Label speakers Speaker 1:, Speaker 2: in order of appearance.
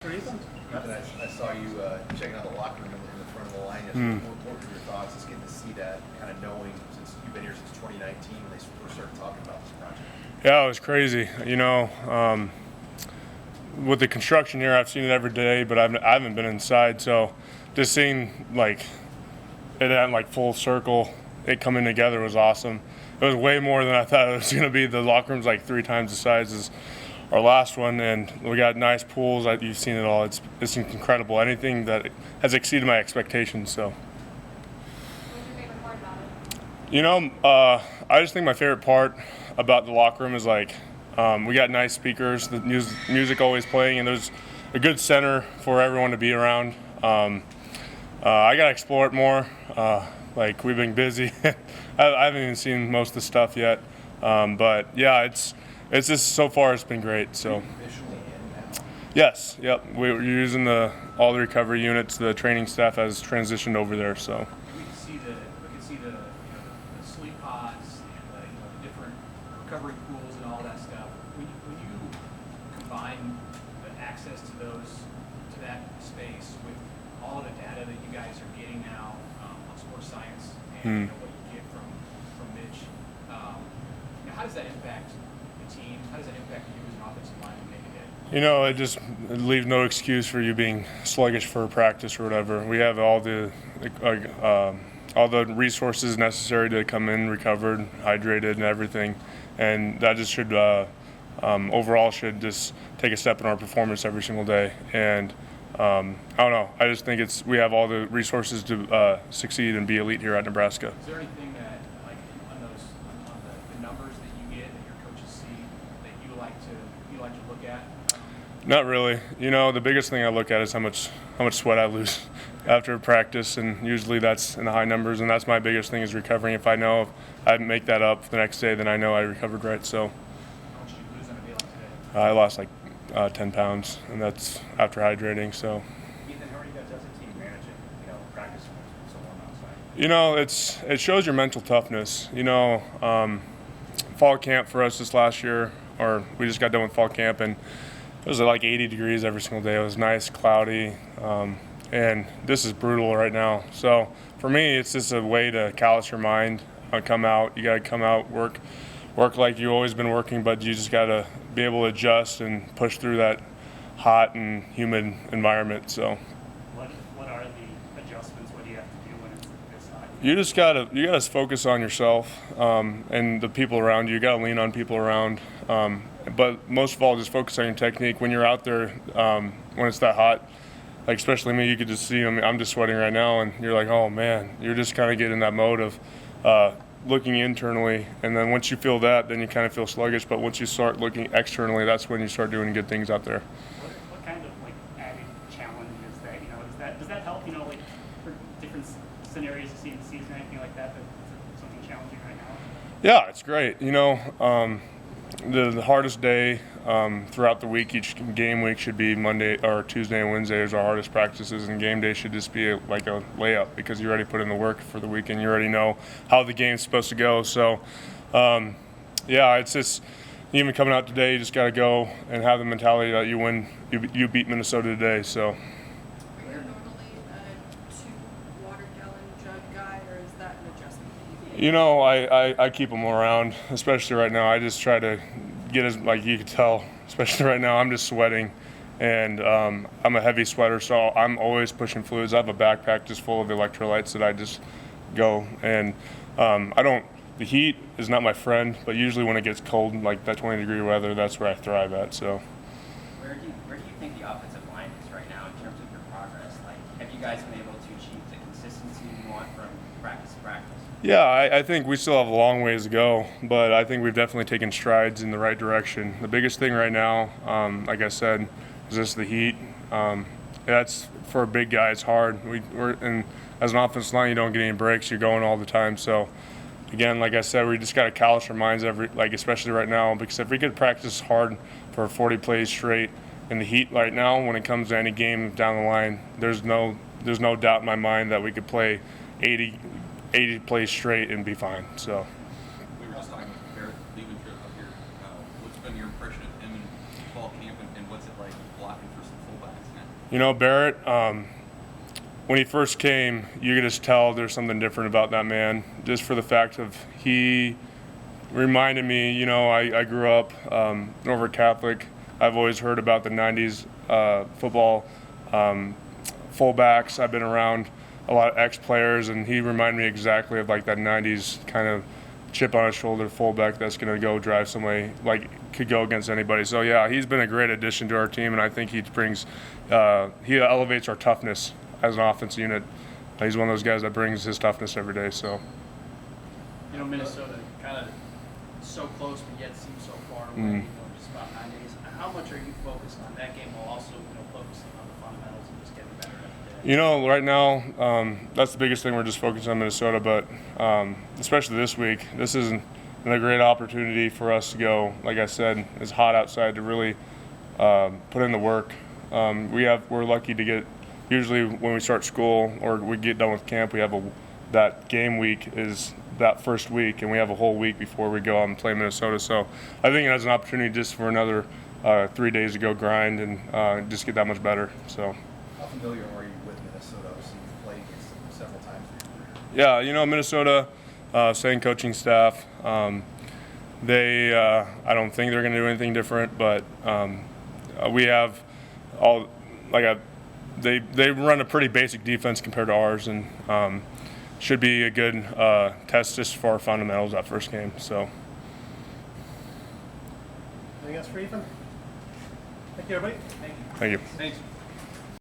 Speaker 1: I saw you checking out the locker room in the front of the line yesterday. What were your thoughts? Just getting to see that, kind of knowing since you've been here since 2019 when they first started talking about this project.
Speaker 2: Yeah, it was crazy. With the construction here, I've seen it every day, but I haven't been inside. So just seeing like it at like full circle, it coming together was awesome. It was way more than I thought it was going to be. The locker room's like 3 times the size as our last one, and we got nice pools. You've seen it all. It's incredible. Anything that has exceeded my expectations. So.
Speaker 3: What's your favorite part about it?
Speaker 2: I just think my favorite part about the locker room is like we got nice speakers, the music always playing, and there's a good center for everyone to be around. I got to explore it more. Like we've been busy. I haven't even seen most of the stuff yet. But yeah, it's just so far it's been great. So. Yes. Yep. We're using all the recovery units. The training staff has transitioned over there. So.
Speaker 4: We can see the sleep pods and the different recovery pools and all that stuff. When you combine the access to that space with all of the data that you guys are getting now on sports science and what you get from Mitch, how does that impact the team? How does that impact you as an offensive lineman day-to-day?
Speaker 2: It just leaves no excuse for you being sluggish for practice or whatever. We have all the resources necessary to come in recovered, hydrated, and everything, and that just should overall should just take a step in our performance every single day. And I don't know. I just think we have all the resources to succeed and be elite here at Nebraska.
Speaker 4: Is there anything that, like, on the numbers that you get that your coaches see that you like to look at?
Speaker 2: Not really. The biggest thing I look at is how much sweat I lose after practice, and usually that's in the high numbers, and that's my biggest thing is recovering. If I know I make that up the next day, then I know I recovered right. So.
Speaker 4: How much did you lose on a day like today?
Speaker 2: I lost like 10 pounds, and that's after hydrating. So.
Speaker 1: Ethan, how are you guys as a team managing, practice so long outside?
Speaker 2: It shows your mental toughness. Fall camp for us this last year, or we just got done with fall camp, and it was like 80 degrees every single day. It was nice, cloudy, and this is brutal right now. So for me, it's just a way to callous your mind. Come out. You got to come out, work like you've always been working, but you just got to be able to adjust and push through that hot and humid environment. So.
Speaker 5: What are the adjustments? What do you have to do when it's this hot?
Speaker 2: You gotta focus on yourself and the people around you. You gotta lean on people around, but most of all, just focus on your technique. When you're out there, when it's that hot, like especially me, you could just see. I'm just sweating right now, and you're like, oh man, you're just kind of getting in that mode of looking internally, and then once you feel that, then you kind of feel sluggish. But once you start looking externally, that's when you start doing good things out there.
Speaker 5: What kind of added challenge is that? Does that help? For different scenarios you see in the season, anything like that? That's something challenging right now.
Speaker 2: Yeah, it's great. The hardest day throughout the week, each game week should be Monday or Tuesday and Wednesday is our hardest practices, and game day should just be like a layup because you already put in the work for the week and you already know how the game's supposed to go. So, it's just even coming out today, you just got to go and have the mentality that you win. You beat Minnesota today. So.
Speaker 3: Are you normally a 2-water-gallon jug guy, or is that an adjustment?
Speaker 2: I keep them around, especially right now. I just try to get as, like you could tell, especially right now, I'm just sweating, and I'm a heavy sweater, so I'm always pushing fluids. I have a backpack just full of electrolytes that I just go, and the heat is not my friend, but usually when it gets cold, like that 20-degree weather, that's where I thrive at. So.
Speaker 6: Where do you think the offensive line is right now in terms of your progress? Have you guys been able to achieve the consistency you want from practice to practice?
Speaker 2: Yeah, I think we still have a long ways to go, but I think we've definitely taken strides in the right direction. The biggest thing right now, like I said, is just the heat. That's for a big guy, it's hard. And as an offensive line, you don't get any breaks. You're going all the time. So, again, like I said, we just got to callous our minds especially right now, because if we could practice hard for 40 plays straight in the heat right now, when it comes to any game down the line, there's no doubt in my mind that we could play 80 plays straight and be fine. So.
Speaker 1: We were just talking about Barrett leaving trip up here. What's been your impression of him in fall camp, and what's it like blocking for some fullbacks?
Speaker 2: Barrett, when he first came, you could just tell there's something different about that man, just for the fact of he reminded me, I grew up over Catholic. I've always heard about the 90s football fullbacks. I've been around a lot of ex-players, and he reminded me exactly of like that 90s kind of chip on his shoulder fullback that's going to go drive somebody, like could go against anybody. So yeah, he's been a great addition to our team, and I think he brings, he elevates our toughness as an offense unit. He's one of those guys that brings his toughness every day. So.
Speaker 7: Minnesota kind of so close, but yet seems so far away. Just about 9 days. How much are you focused on that game while also focusing on the fundamentals and just getting better every day?
Speaker 2: Right now, that's the biggest thing. We're just focusing on Minnesota, but especially this week, this is a great opportunity for us to go. Like I said, it's hot outside to really put in the work. We're lucky to get. Usually, when we start school or we get done with camp, we have that game week is that first week, and we have a whole week before we go out and play Minnesota. So I think it has an opportunity just for another 3 days to go grind and just get that much better. So.
Speaker 1: How familiar are you with Minnesota? Obviously, you've played against them several times in your career.
Speaker 2: Yeah, Minnesota, same coaching staff. They, I don't think they're going to do anything different, but we have they run a pretty basic defense compared to ours, and should be a good test just for our fundamentals that first game. So.
Speaker 7: Anything else for Ethan? Thank you, everybody.
Speaker 2: Thank you.
Speaker 7: Thanks.